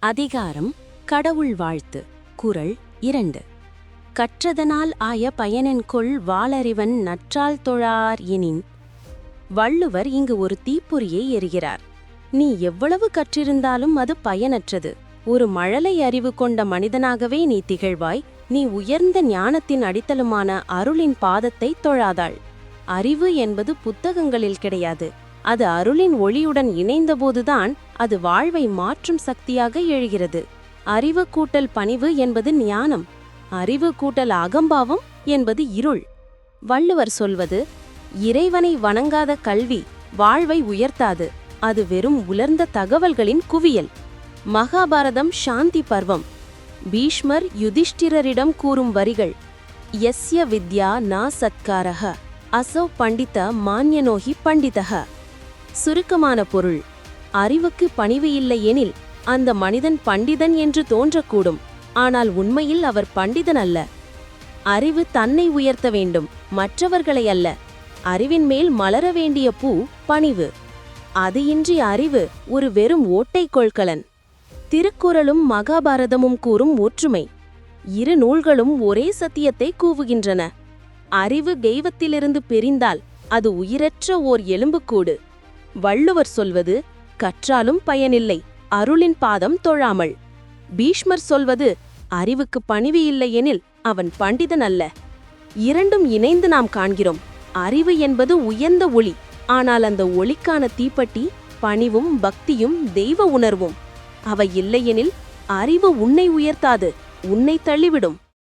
அதிகாரம் கடவுள் வாழ்த்து. குறள் 2. கற்றதனால் ஆய பயனென்கொள் வாளறிவன் நற்றால் தொழார் எனின். வள்ளுவர் இங்கு ஒரு தீப்பொறியை எறிகிறார். நீ எவ்வளவு கற்றிருந்தாலும் அது பயனற்றது. ஒரு மழலை அறிவு கொண்ட மனிதனாகவே நீ திகழ்வாய். நீ உயர்ந்த ஞானத்தின் அடித்தளமான அருளின் பாதத்தை தொழாதாள். அறிவு என்பது புத்தகங்களில் கிடையாது. அது அருளின் ஒளியுடன் இணைந்தபோதுதான் அது வாழ்வை மாற்றும் சக்தியாக எழுகிறது. அறிவு கூட்டல் பணிவு என்பது ஞானம். அறிவு கூட்டல் அகம்பாவம் என்பது இருள். வள்ளுவர் சொல்வது, இறைவனை வணங்காத கல்வி வாழ்வை உயர்த்தாது. அது வெறும் உலர்ந்த தகவல்களின் குவியல். மகாபாரதம் சாந்தி பர்வம். பீஷ்மர் யுதிஷ்டிரரிடம் கூறும் வரிகள்: யஸ்ய வித்யா நா சத்காரஹ அசௌ பண்டித மான்யனோஹி பண்டிதஹ. சுருக்கமான பொருள்: அறிவுக்கு பணிவு இல்லை எனில் அந்த மனிதன் பண்டிதன் என்று தோன்றக்கூடும். ஆனால் உண்மையில் அவர் பண்டிதன் அல்ல. அறிவு தன்னை உயர்த்த வேண்டும், மற்றவர்களை அல்ல. அறிவின் மேல் மலர வேண்டிய பூ பணிவு. அது இன்றி அறிவு ஒரு வெறும் ஓட்டை கொள்கலன். திருக்குறளும் மகாபாரதமும் கூறும் ஒற்றுமை. இரு நூல்களும் ஒரே சத்தியத்தை கூவுகின்றன. அறிவு தெய்வத்திலிருந்து பிரிந்தால் அது உயிரற்ற ஓர் எலும்புக்கூடு. வள்ளுவர் சொல்வது, கற்றாலும் பயனில்லை, அருளின் பாதம் தொழாமல். பீஷ்மர் சொல்வது, அறிவுக்கு பணிவு இல்லை எனில் அவன் பண்டிதன் அல்ல. இரண்டும் இணைந்து நாம் காண்கிறோம். அறிவு என்பது உயர்ந்த ஒளி. ஆனால் அந்த ஒளிக்கான தீப்பெட்டி பணிவும் பக்தியும் தெய்வ உணர்வும். அவை இல்லையெனில் அறிவு உன்னை உயர்த்தாது, உன்னை தள்ளிவிடும்.